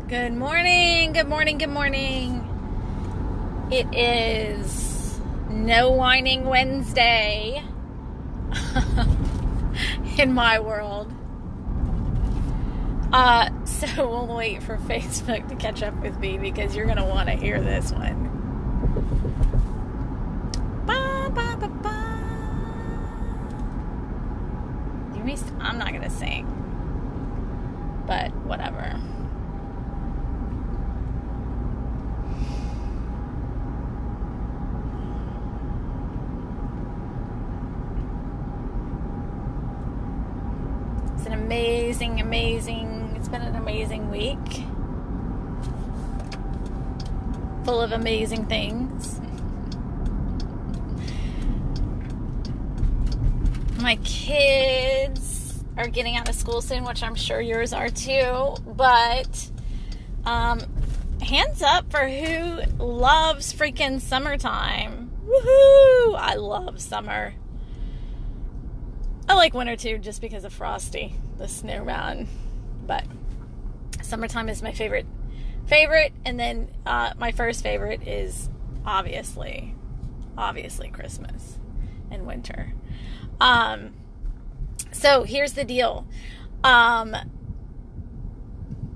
Good morning, good morning, good morning. It is No Whining Wednesday in my world. So we'll wait for Facebook to catch up with me because you're going to want to hear this one. Ba, ba, ba, ba. I'm not going to sing, but whatever. It's been an amazing week. Full of amazing things. My kids are getting out of school soon, which I'm sure yours are too. But hands up for who loves freaking summertime. Woohoo! I love summer. I like winter too, just because of Frosty, the snowman. But summertime is my favorite. And then my first favorite is obviously Christmas and winter. So here's the deal.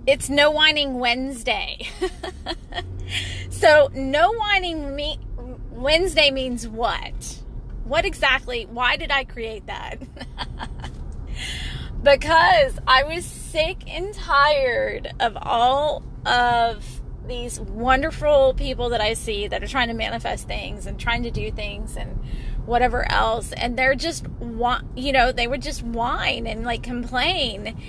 It's No Whining Wednesday. So No Whining Wednesday means what? What exactly? Why did I create that? Because I was sick and tired of all of these wonderful people that I see that are trying to manifest things and trying to do things and whatever else. And they're just, they would just whine and like complain.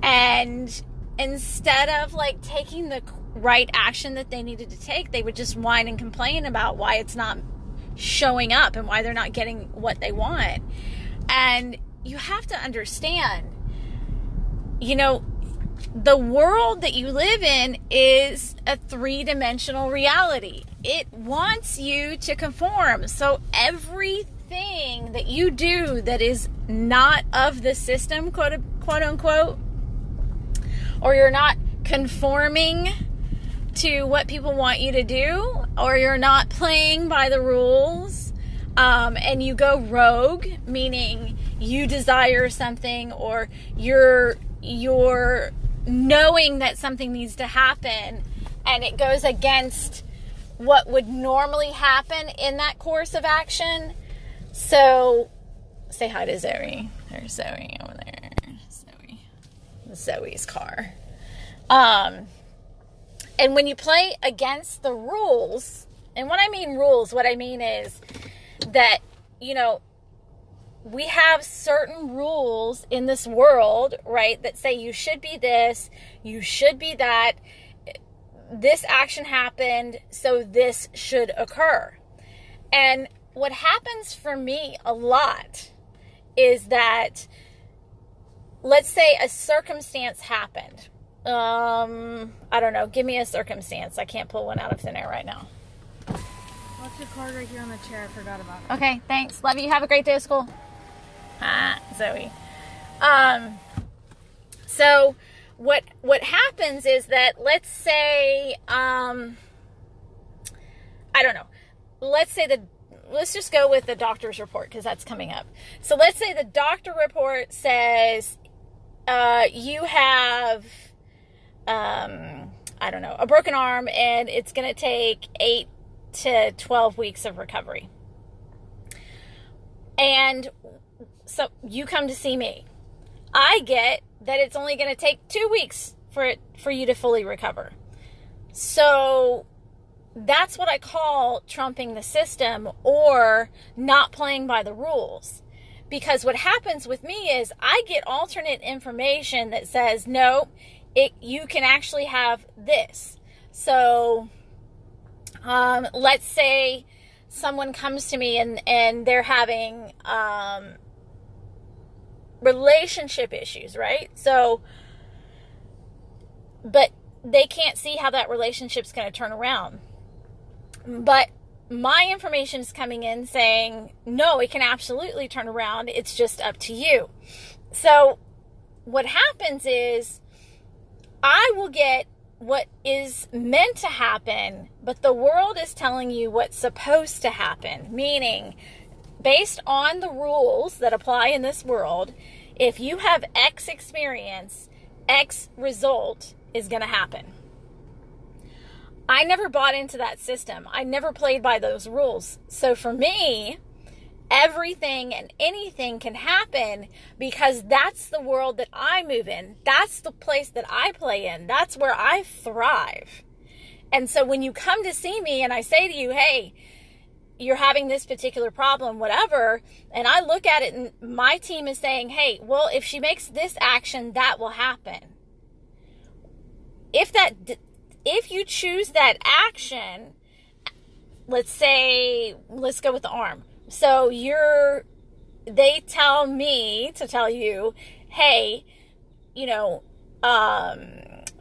And instead of like taking the right action that they needed to take, they would just whine and complain about why it's not showing up and why they're not getting what they want. And you have to understand, the world that you live in is a three-dimensional reality. It wants you to conform. So everything that you do that is not of the system, quote unquote, or you're not conforming to what people want you to do, or you're not playing by the rules, and you go rogue, meaning you desire something, or you're knowing that something needs to happen and it goes against what would normally happen in that course of action. So say hi to Zoe. There's Zoe over there. Zoe's car. And when you play against the rules, and when I mean rules, what I mean is that, we have certain rules in this world, right, that say you should be this, you should be that, this action happened, so this should occur. And what happens for me a lot is that, let's say a circumstance happened. I don't know, give me a circumstance. I can't pull one out of thin air right now. Left your card right here on the chair. I forgot about it. Okay, thanks. Love you. Have a great day at school. Zoe. So what happens is that, let's say, I don't know. Let's just go with the doctor's report, because that's coming up. So let's say the doctor report says, you have, I don't know, a broken arm, and it's going to take 8 to 12 weeks of recovery. And so you come to see me. I get that it's only going to take 2 weeks for you to fully recover. So that's what I call trumping the system, or not playing by the rules. Because what happens with me is I get alternate information that says, no, you can actually have this. So let's say someone comes to me and they're having relationship issues, right? So, but they can't see how that relationship's going to turn around. But my information is coming in saying, no, it can absolutely turn around. It's just up to you. So what happens is I will get what is meant to happen, but the world is telling you what's supposed to happen. Meaning, based on the rules that apply in this world, if you have X experience, X result is going to happen. I never bought into that system. I never played by those rules. So for me, everything and anything can happen because that's the world that I move in. That's the place that I play in. That's where I thrive. And so when you come to see me and I say to you, hey, you're having this particular problem, whatever, and I look at it and my team is saying, hey, well, if she makes this action, that will happen. If you choose that action, let's go with the arm. So they tell me to tell you, hey,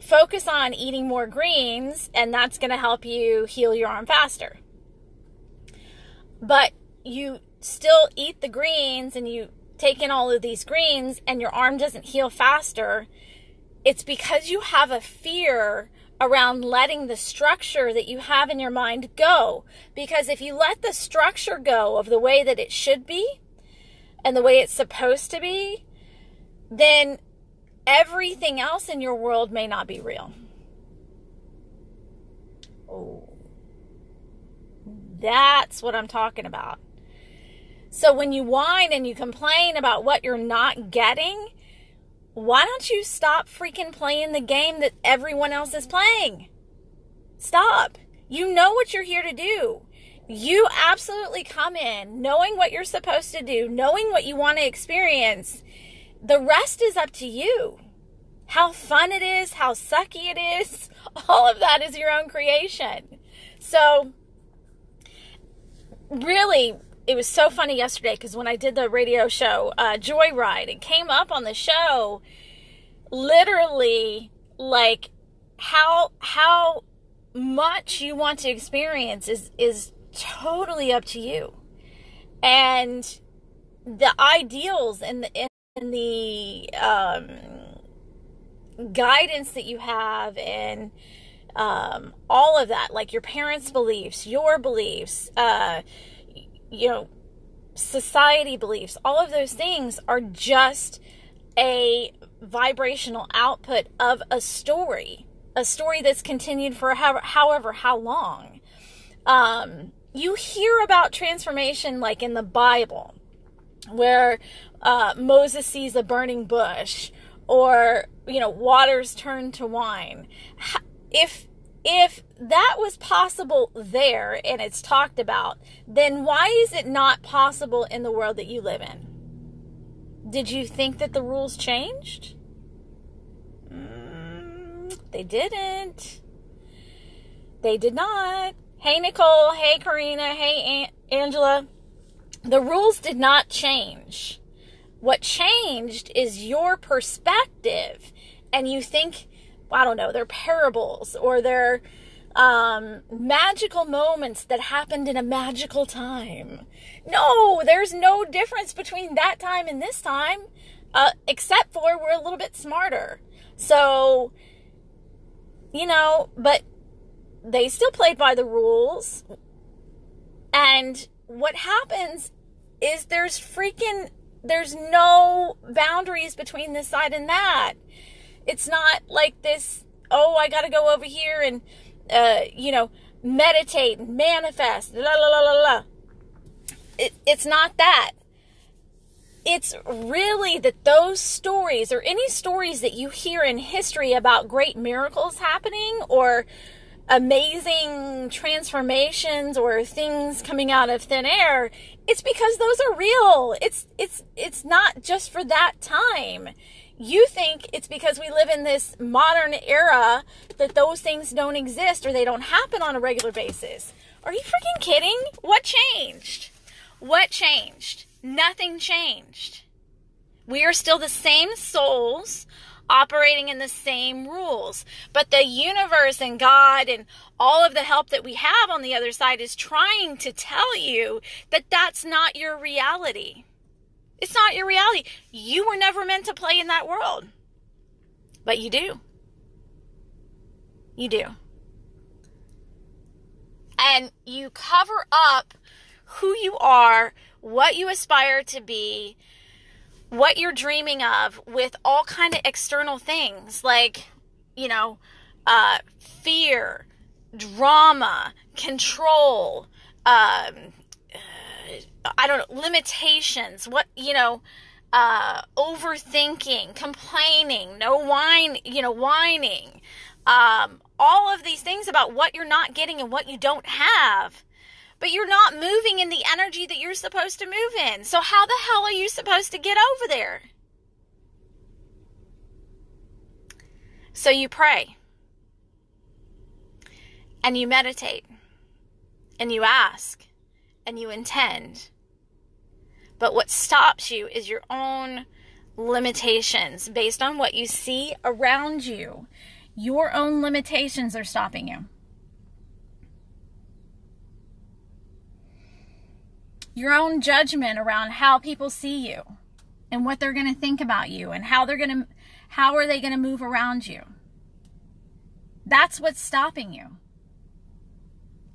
focus on eating more greens and that's going to help you heal your arm faster. But you still eat the greens and you take in all of these greens and your arm doesn't heal faster. It's because you have a fear around letting the structure that you have in your mind go. Because if you let the structure go of the way that it should be and the way it's supposed to be, then everything else in your world may not be real. Oh. That's what I'm talking about. So when you whine and you complain about what you're not getting, why don't you stop freaking playing the game that everyone else is playing? Stop. You know what you're here to do. You absolutely come in knowing what you're supposed to do, knowing what you want to experience. The rest is up to you. How fun it is, how sucky it is, all of that is your own creation. So really, it was so funny yesterday because when I did the radio show, Joyride, it came up on the show literally like how much you want to experience is totally up to you. And the ideals and the guidance that you have and all of that, like your parents' beliefs, your beliefs, society beliefs, all of those things are just a vibrational output of a story that's continued for how long. You hear about transformation like in the Bible, where Moses sees a burning bush, or waters turn to wine. If that was possible there and it's talked about, then why is it not possible in the world that you live in? Did you think that the rules changed? They didn't. They did not. Hey, Nicole. Hey, Karina. Hey, Angela. The rules did not change. What changed is your perspective. And you think, I don't know, they're parables or they're magical moments that happened in a magical time. No, there's no difference between that time and this time, except for we're a little bit smarter. So, but they still played by the rules. And what happens is there's no boundaries between this side and that. It's not like this, I got to go over here and, meditate and manifest, la, la, la, la, la. It's not that. It's really that those stories, or any stories that you hear in history about great miracles happening or amazing transformations or things coming out of thin air, it's because those are real. It's not just for that time. You think it's because we live in this modern era that those things don't exist or they don't happen on a regular basis. Are you freaking kidding? What changed? What changed? Nothing changed. We are still the same souls operating in the same rules. But the universe and God and all of the help that we have on the other side is trying to tell you that that's not your reality. It's not your reality. You were never meant to play in that world. But you do. You do. And you cover up who you are, what you aspire to be, what you're dreaming of with all kind of external things like, fear, drama, control, limitations, overthinking, complaining, whining, all of these things about what you're not getting and what you don't have. But you're not moving in the energy that you're supposed to move in. So how the hell are you supposed to get over there? So you pray. And you meditate. And you ask. And you intend. But what stops you is your own limitations based on what you see around you. Your own limitations are stopping you. Your own judgment around how people see you and what they're going to think about you and how are they going to move around you. That's what's stopping you.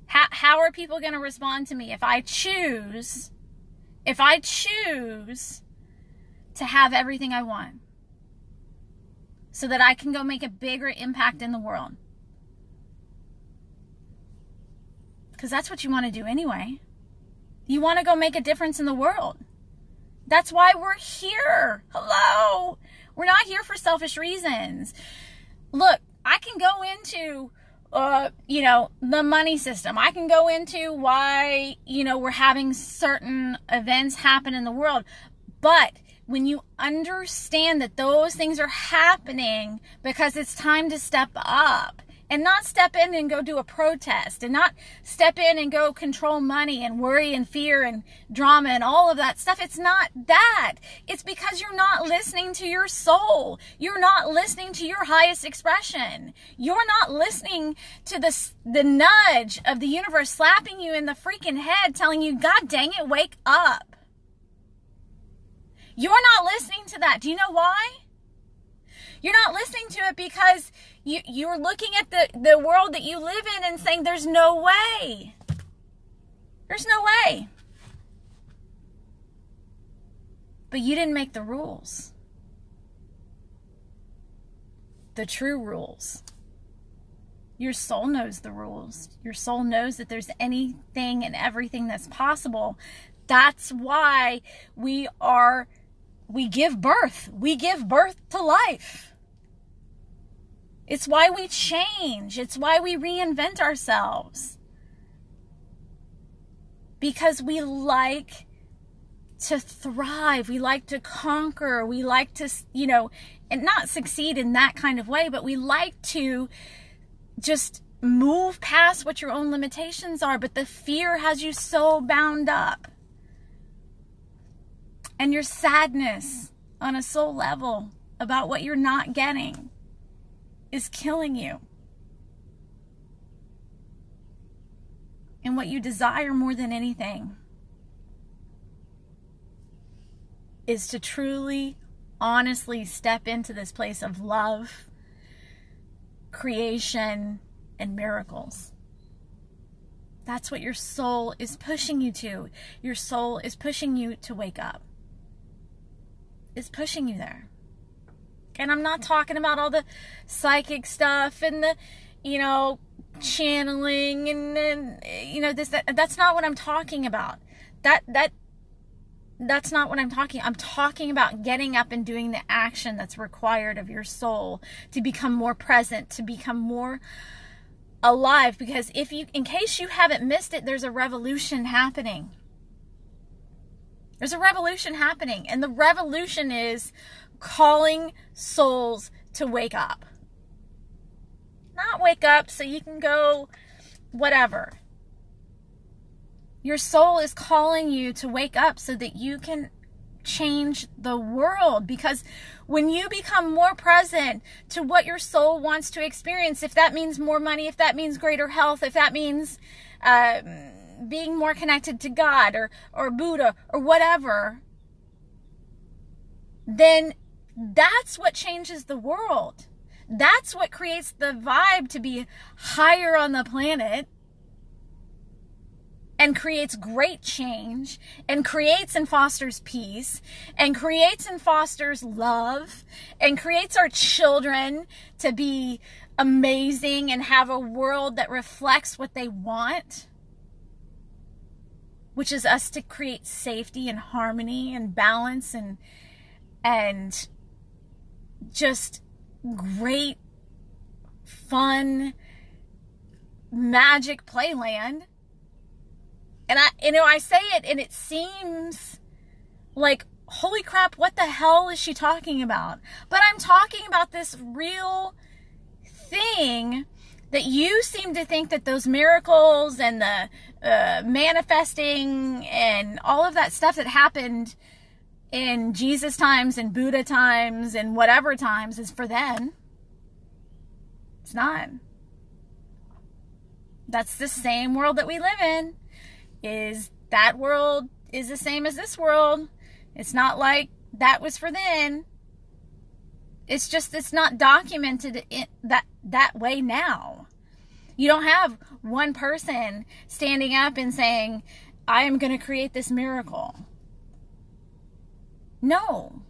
How are people going to respond to me if I choose to have everything I want so that I can go make a bigger impact in the world? Because that's what you want to do anyway. You want to go make a difference in the world. That's why we're here. Hello. We're not here for selfish reasons. Look, I can go into, the money system. I can go into why, we're having certain events happen in the world. But when you understand that those things are happening because it's time to step up, and not step in and go do a protest, and not step in and go control money and worry and fear and drama and all of that stuff. It's not that. It's because you're not listening to your soul. You're not listening to your highest expression. You're not listening to the nudge of the universe slapping you in the freaking head, telling you, God dang it, wake up. You're not listening to that. Do you know why? You're not listening to it because you're looking at the world that you live in and saying, there's no way. There's no way. But you didn't make the rules. The true rules. Your soul knows the rules. Your soul knows that there's anything and everything that's possible. That's why we give birth. We give birth to life. It's why we change. It's why we reinvent ourselves. Because we like to thrive. We like to conquer. We like to, and not succeed in that kind of way, but we like to just move past what your own limitations are. But the fear has you so bound up. And your sadness on a soul level about what you're not getting is killing you. And what you desire more than anything is to truly, honestly step into this place of love, creation, and miracles. That's what your soul is pushing you to. Your soul is pushing you to wake up. It's pushing you there. And I'm not talking about all the psychic stuff and the, channeling and that's not what I'm talking about. That's not what I'm talking. I'm talking about getting up and doing the action that's required of your soul to become more present, to become more alive. Because in case you haven't missed it, there's a revolution happening. There's a revolution happening. And the revolution is calling souls to wake up. Not wake up so you can go whatever. Your soul is calling you to wake up so that you can change the world. Because when you become more present to what your soul wants to experience, if that means more money, if that means greater health, if that means being more connected to God or Buddha or whatever, then that's what changes the world. That's what creates the vibe to be higher on the planet, and creates great change, and creates and fosters peace, and creates and fosters love, and creates our children to be amazing and have a world that reflects what they want, which is us to create safety and harmony and balance and just great, fun, magic playland. And I say it and it seems like, holy crap, what the hell is she talking about? But I'm talking about this real thing that you seem to think that those miracles and the manifesting and all of that stuff that happened in Jesus times and Buddha times and whatever times is for then. It's not. That's the same world that we live in. Is that world is the same as this world. It's not like that was for then. It's just, it's not documented in that way now. You don't have one person standing up and saying, I am going to create this miracle. No.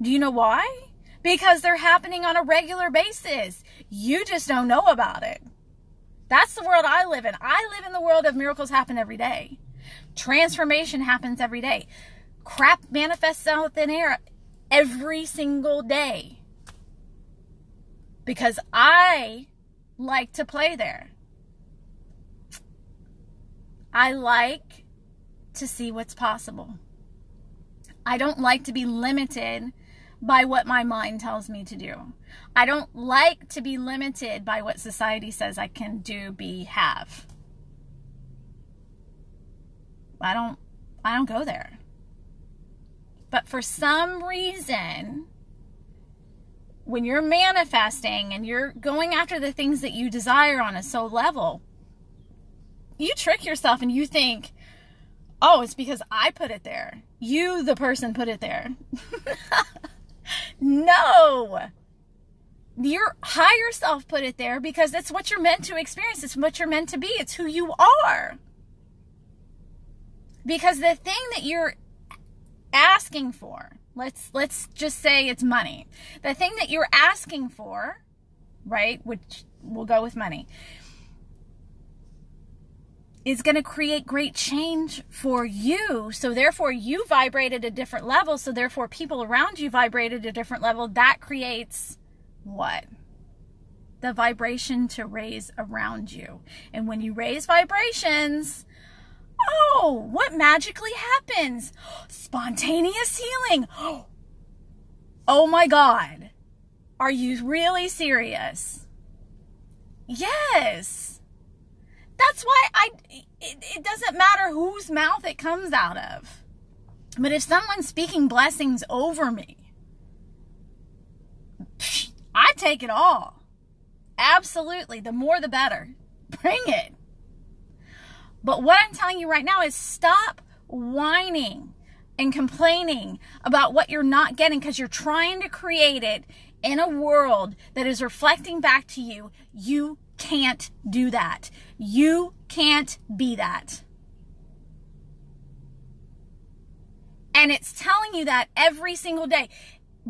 Do you know why? Because they're happening on a regular basis. You just don't know about it. That's the world I live in. I live in the world of miracles happen every day. Transformation happens every day. Crap manifests out of thin air every single day. Because I like to play there. I like to see what's possible. I don't like to be limited by what my mind tells me to do. I don't like to be limited by what society says I can do, be, have. I don't go there. But for some reason, when you're manifesting and you're going after the things that you desire on a soul level, you trick yourself and you think, oh, it's because I put it there. You, the person, put it there. No. Your higher self put it there because it's what you're meant to experience. It's what you're meant to be. It's who you are. Because the thing that you're asking for, let's just say it's money. The thing that you're asking for, right, which we'll go with money, is going to create great change for you. So therefore you vibrate at a different level. So therefore people around you vibrate at a different level. That creates what? The vibration to raise around you. And when you raise vibrations, oh, what magically happens? Spontaneous healing. Oh my God. Are you really serious? Yes. That's why it doesn't matter whose mouth it comes out of. But if someone's speaking blessings over me, I take it all. Absolutely. The more the better. Bring it. But what I'm telling you right now is stop whining and complaining about what you're not getting because you're trying to create it in a world that is reflecting back to you. You can't do that. You can't be that. And it's telling you that every single day.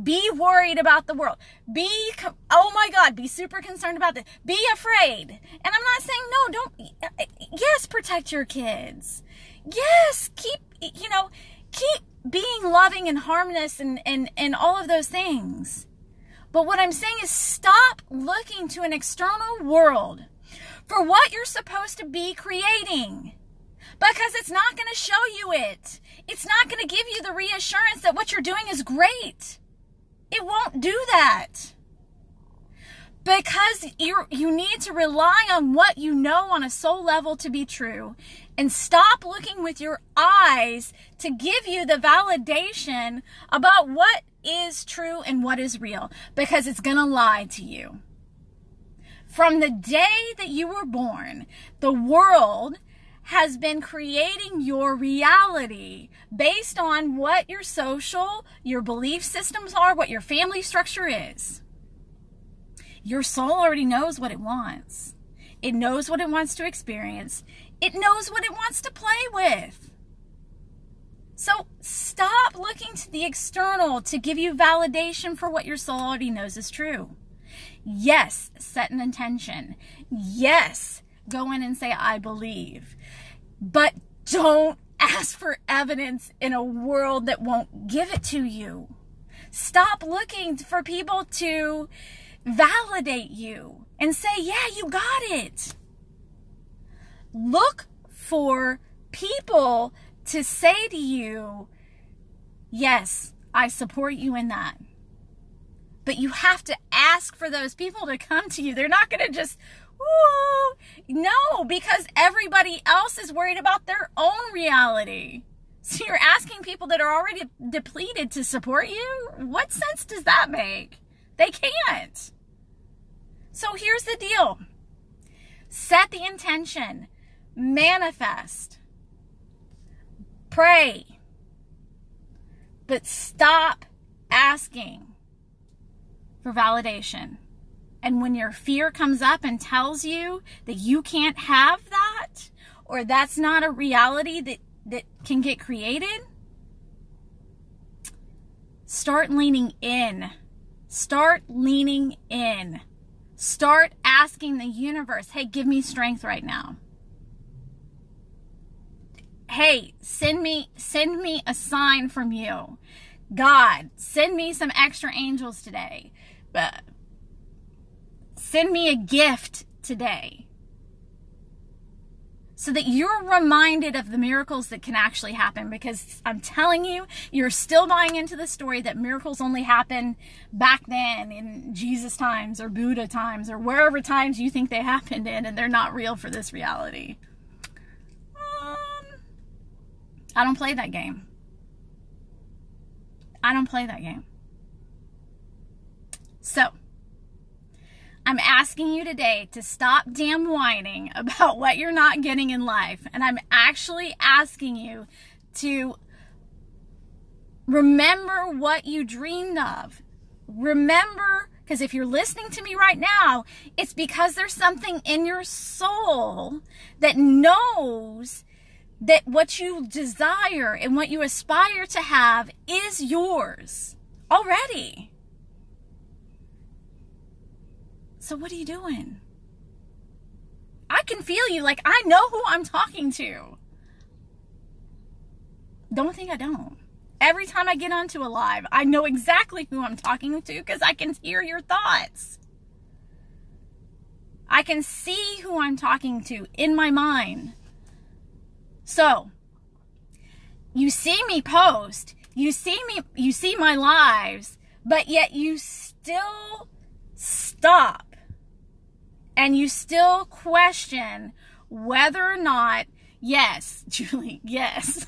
Be worried about the world. Oh my God, be super concerned about this. Be afraid. And I'm not saying no, don't. Yes, protect your kids. Yes, keep being loving and harmonious and all of those things. But what I'm saying is stop looking to an external world for what you're supposed to be creating. Because it's not going to show you it. It's not going to give you the reassurance that what you're doing is great. It won't do that. Because you need to rely on what you know on a soul level to be true. And stop looking with your eyes to give you the validation about what is true and what is real. Because it's going to lie to you. From the day that you were born, the world has been creating your reality based on what your social, your belief systems are, what your family structure is. Your soul already knows what it wants. It knows what it wants to experience. It knows what it wants to play with. So stop looking to the external to give you validation for what your soul already knows is true. Yes, set an intention. Yes, go in and say, I believe. But don't ask for evidence in a world that won't give it to you. Stop looking for people to validate you and say, yeah, you got it. Look for people to say to you, yes, I support you in that. But you have to ask for those people to come to you. They're not going to just, woo. No, because everybody else is worried about their own reality. So you're asking people that are already depleted to support you? What sense does that make? They can't. So here's the deal. Set the intention. Manifest. Pray. But stop asking for validation. And when your fear comes up and tells you that you can't have that, or that's not a reality that can get created, start leaning in. Start leaning in. Start asking the universe, hey, give me strength right now. Hey, send me a sign from you. God, send me some extra angels today. Send me a gift today. So that you're reminded of the miracles that can actually happen. Because I'm telling you, you're still buying into the story that miracles only happen back then in Jesus times or Buddha times or wherever times you think they happened in, and they're not real for this reality. I don't play that game. I don't play that game. So, I'm asking you today to stop damn whining about what you're not getting in life. And I'm actually asking you to remember what you dreamed of. Remember, because if you're listening to me right now, it's because there's something in your soul that knows that what you desire and what you aspire to have is yours already. So what are you doing? I can feel you. Like, I know who I'm talking to. Don't think I don't. Every time I get onto a live, I know exactly who I'm talking to because I can hear your thoughts. I can see who I'm talking to in my mind. So, you see me post, you see my lives, but yet you still stop and you still question whether or not, yes, Julie, yes,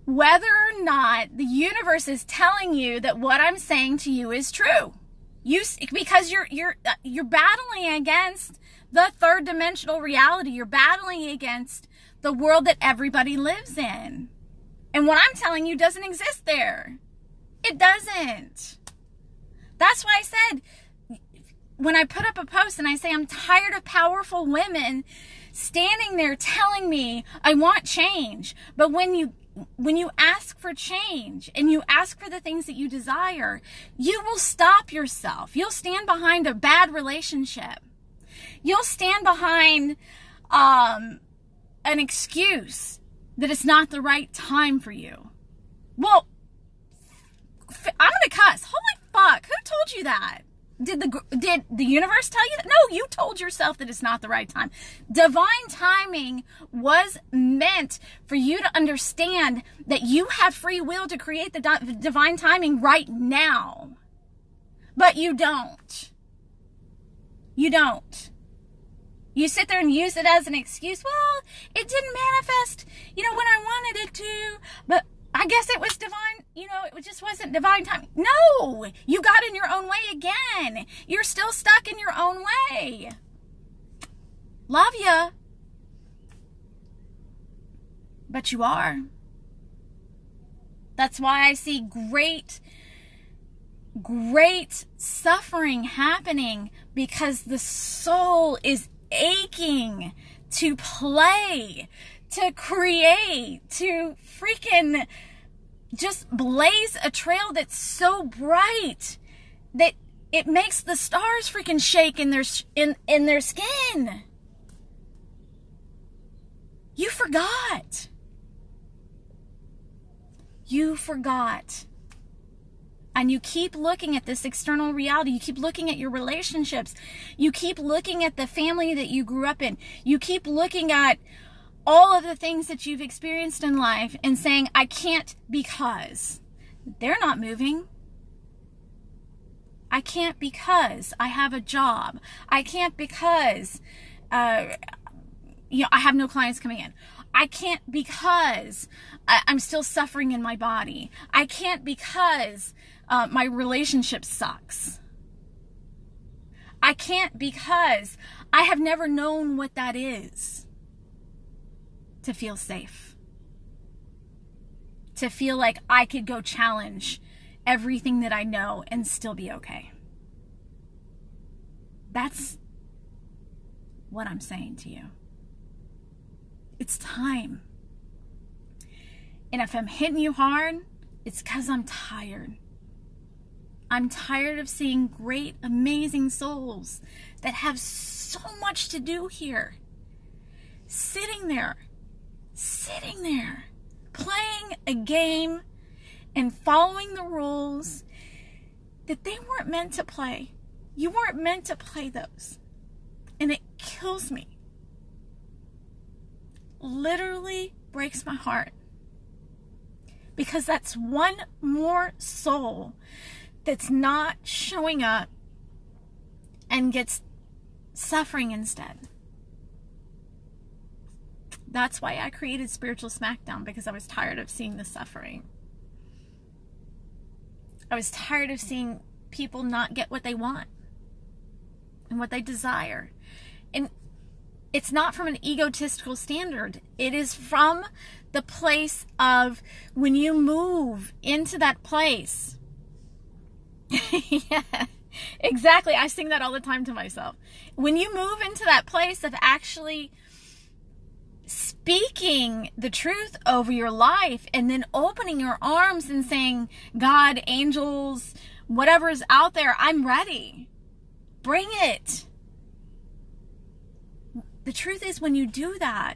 whether or not the universe is telling you that what I'm saying to you is true. Because you're battling against the third dimensional reality. You're battling against the world that everybody lives in. And what I'm telling you doesn't exist there. It doesn't. That's why I said, when I put up a post and I say, I'm tired of powerful women standing there telling me I want change. But when you ask for change and you ask for the things that you desire, you will stop yourself. You'll stand behind a bad relationship. You'll stand behind an excuse that it's not the right time for you. Well, I'm going to cuss. Holy fuck. Who told you that? Did the universe tell you that? No, you told yourself that it's not the right time. Divine timing was meant for you to understand that you have free will to create the divine timing right now. But you don't. You don't. You sit there and use it as an excuse. Well, it didn't manifest, when I wanted it to, but I guess it was divine, it just wasn't divine time. No, you got in your own way again. You're still stuck in your own way. Love ya. But you are. That's why I see great great suffering happening because the soul is aching to play, to create, to freaking just blaze a trail that's so bright that it makes the stars freaking shake in their skin. You forgot. You forgot. And you keep looking at this external reality. You keep looking at your relationships. You keep looking at the family that you grew up in. You keep looking at all of the things that you've experienced in life and saying, I can't because they're not moving. I can't because I have a job. I can't because, I have no clients coming in. I can't because I'm still suffering in my body. I can't because my relationship sucks. I can't because I have never known what that is to feel safe. To feel like I could go challenge everything that I know and still be okay. That's what I'm saying to you. It's time. And if I'm hitting you hard, it's because I'm tired. I'm tired of seeing great, amazing souls that have so much to do here. Sitting there, playing a game and following the rules that they weren't meant to play. You weren't meant to play those. And it kills me. Literally breaks my heart. Because that's one more soul that's not showing up and gets suffering instead. That's why I created Spiritual Smackdown, because I was tired of seeing the suffering. I was tired of seeing people not get what they want and what they desire. And it's not from an egotistical standard. It is from the place of when you move into that place. Yeah, exactly. I sing that all the time to myself. When you move into that place of actually speaking the truth over your life and then opening your arms and saying, God, angels, whatever is out there, I'm ready. Bring it. The truth is, when you do that,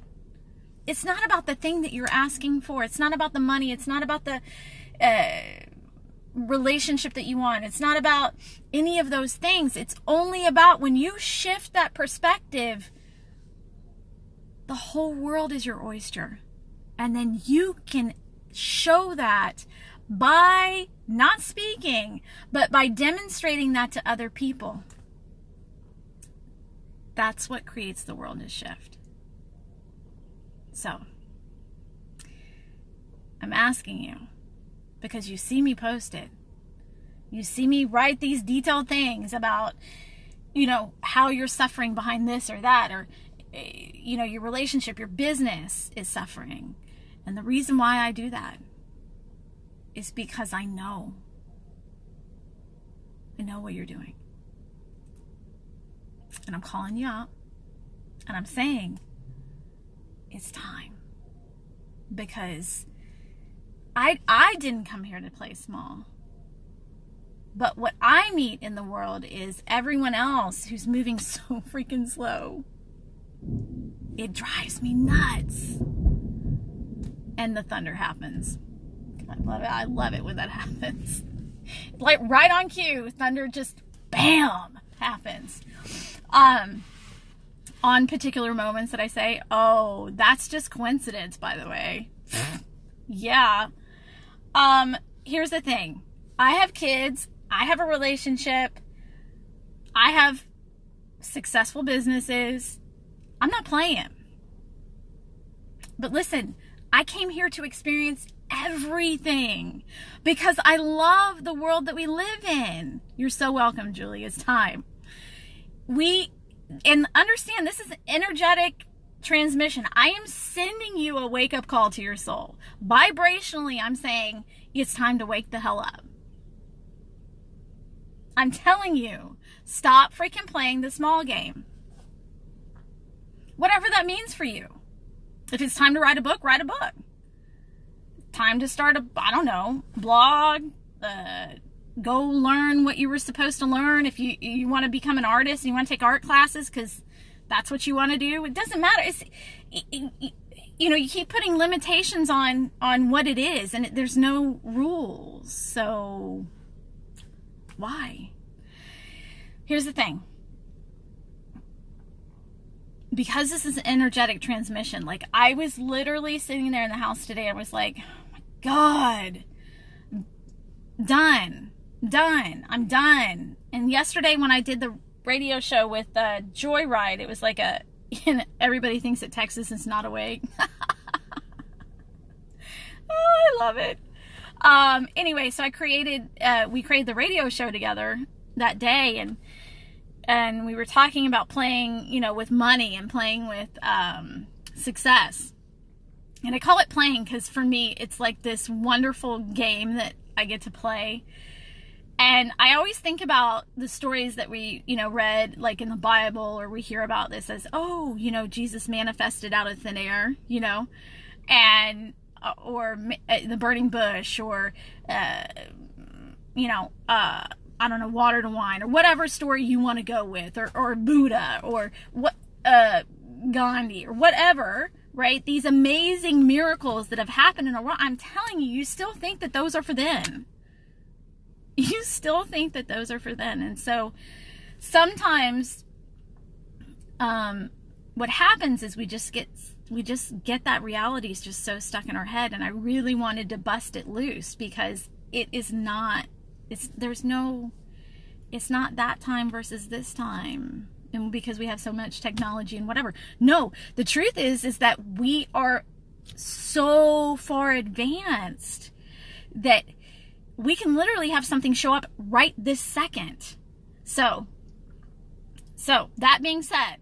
it's not about the thing that you're asking for. It's not about the money. It's not about the relationship that you want. It's not about any of those things. It's only about when you shift that perspective, the whole world is your oyster. And then you can show that by not speaking, but by demonstrating that to other people. That's what creates the world to shift. So, I'm asking you, because you see me post it. You see me write these detailed things about, how you're suffering behind this or that, or, your relationship, your business is suffering. And the reason why I do that is because I know what you're doing. And I'm calling you out. And I'm saying, it's time. Because I didn't come here to play small. But what I meet in the world is everyone else who's moving so freaking slow. It drives me nuts. And the thunder happens. I love it. I love it when that happens. Like right on cue, thunder just bam happens. On particular moments that I say, oh, that's just coincidence, by the way. Yeah. Here's the thing. I have kids. I have a relationship. I have successful businesses. I'm not playing. But listen, I came here to experience everything because I love the world that we live in. You're so welcome, Julie. It's time. And understand, this is an energetic transmission. I am sending you a wake-up call to your soul. Vibrationally, I'm saying it's time to wake the hell up. I'm telling you, stop freaking playing the small game. Whatever that means for you. If it's time to write a book, write a book. Time to start a, I don't know, blog, go learn what you were supposed to learn. If you want to become an artist and you want to take art classes because that's what you want to do, it doesn't matter. You know, you keep putting limitations on what it is, and there's no rules. So why? Here's the thing. Because this is an energetic transmission, like I was literally sitting there in the house today, I was like, oh my God, done, I'm done. And yesterday when I did the radio show with Joyride, it was like everybody thinks that Texas is not awake. Oh, I love it. Anyway, so we created the radio show together that day, and we were talking about playing, you know, with money and playing with success. And I call it playing because for me, it's like this wonderful game that I get to play. And I always think about the stories that we, you know, read like in the Bible, or we hear about this as, oh, you know, Jesus manifested out of thin air, you know, and or the burning bush, or you know, I don't know, water to wine, or whatever story you want to go with, or Buddha, or what, Gandhi, or whatever, right? These amazing miracles that have happened in the world. I'm telling you, you still think that those are for then. You still think that those are for then. And so sometimes, what happens is we just get that reality is just so stuck in our head. And I really wanted to bust it loose, because it is not, it's not that time versus this time. And because we have so much technology and whatever. No, the truth is that we are so far advanced that we can literally have something show up right this second. So that being said,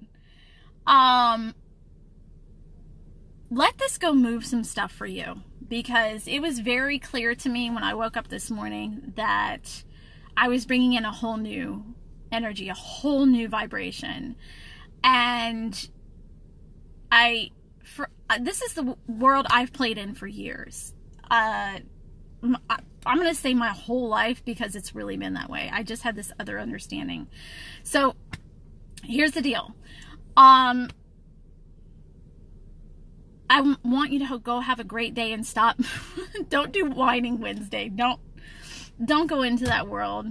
let this go move some stuff for you, because it was very clear to me when I woke up this morning that I was bringing in a whole new energy, a whole new vibration. And this is the world I've played in for years. I'm going to say my whole life, because it's really been that way. I just had this other understanding. So here's the deal. I want you to go have a great day and stop. Don't do whining Wednesday. Don't go into that world.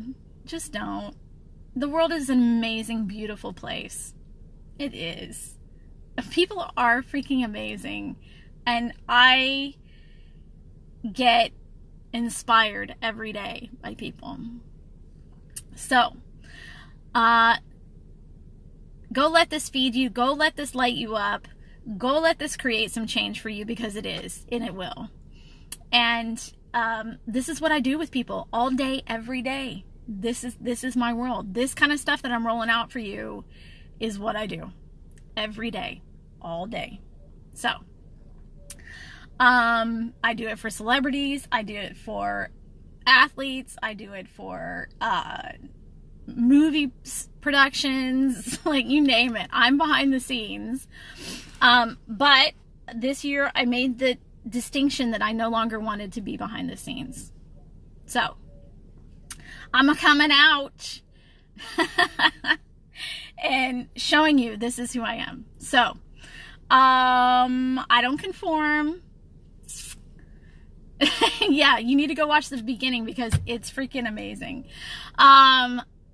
Just don't. The world is an amazing, beautiful place. It is. People are freaking amazing. And I get inspired every day by people. So, go let this feed you. Go let this light you up. Go let this create some change for you, because it is, and it will. And this is what I do with people all day, every day. This is my world. This kind of stuff that I'm rolling out for you is what I do every day, all day. So, I do it for celebrities. I do it for athletes. I do it for movie productions, like you name it. I'm behind the scenes. But this year I made the distinction that I no longer wanted to be behind the scenes. So I'm coming out and showing you this is who I am. So, I don't conform. Yeah, you need to go watch the beginning, because it's freaking amazing.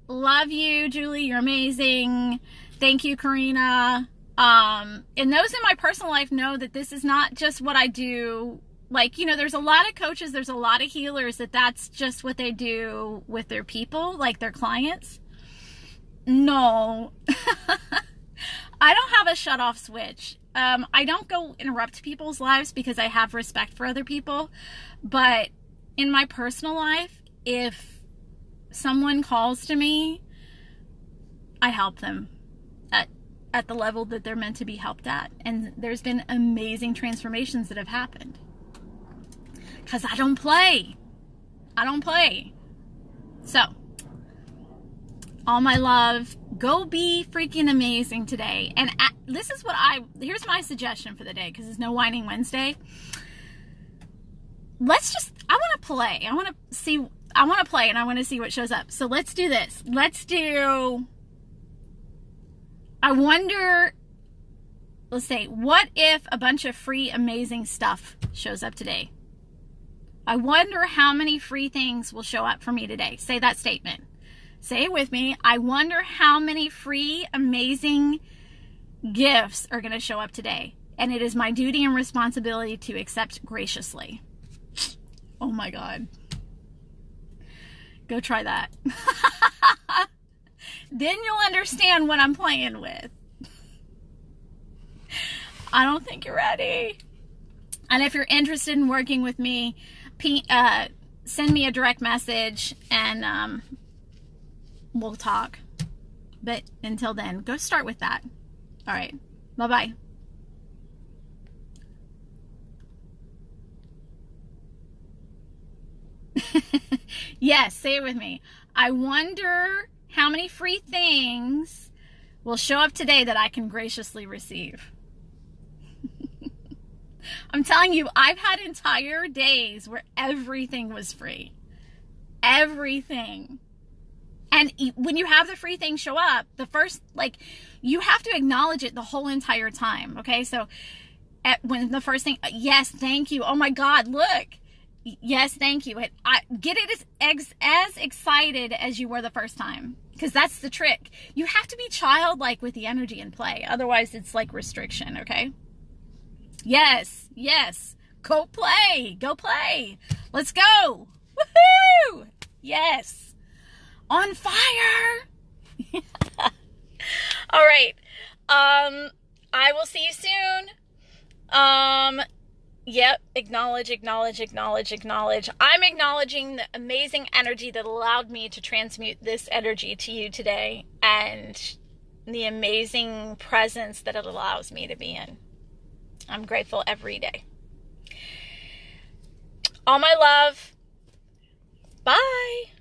Love you, Julie. You're amazing. Thank you, Karina. And those in my personal life know that this is not just what I do. Like, you know, there's a lot of coaches, there's a lot of healers that's just what they do with their people, like their clients. No. I don't have a shut off switch. I don't go interrupt people's lives, because I have respect for other people. But in my personal life, if someone calls to me, I help them at the level that they're meant to be helped at. And there's been amazing transformations that have happened. Because I don't play. I don't play. So, All my love, go be freaking amazing today. And this is here's my suggestion for the day, because it's no whining Wednesday. I want to play. I want to play and I want to see what shows up. So let's do this. Let's say, what if a bunch of free amazing stuff shows up today? I wonder how many free things will show up for me today. Say that statement. Say it with me. I wonder how many free amazing gifts are going to show up today. And it is my duty and responsibility to accept graciously. Oh my God. Go try that. Then you'll understand what I'm playing with. I don't think you're ready. And if you're interested in working with me, send me a direct message and we'll talk. But until then, go start with that. All right. Bye-bye. Yes, say it with me. I wonder how many free things will show up today that I can graciously receive. I'm telling you, I've had entire days where everything was free. Everything. And when you have the free things show up, you have to acknowledge it the whole entire time. Okay. So when the first thing, yes, thank you. Oh my God, look. Yes, thank you. Get it as excited as you were the first time. Because that's the trick. You have to be childlike with the energy in play. Otherwise, it's like restriction, okay? Yes, yes. Go play. Go play. Let's go. Woohoo! Yes. On fire. All right. I will see you soon. Yep. Acknowledge. I'm acknowledging the amazing energy that allowed me to transmute this energy to you today, and the amazing presence that it allows me to be in. I'm grateful every day. All my love. Bye.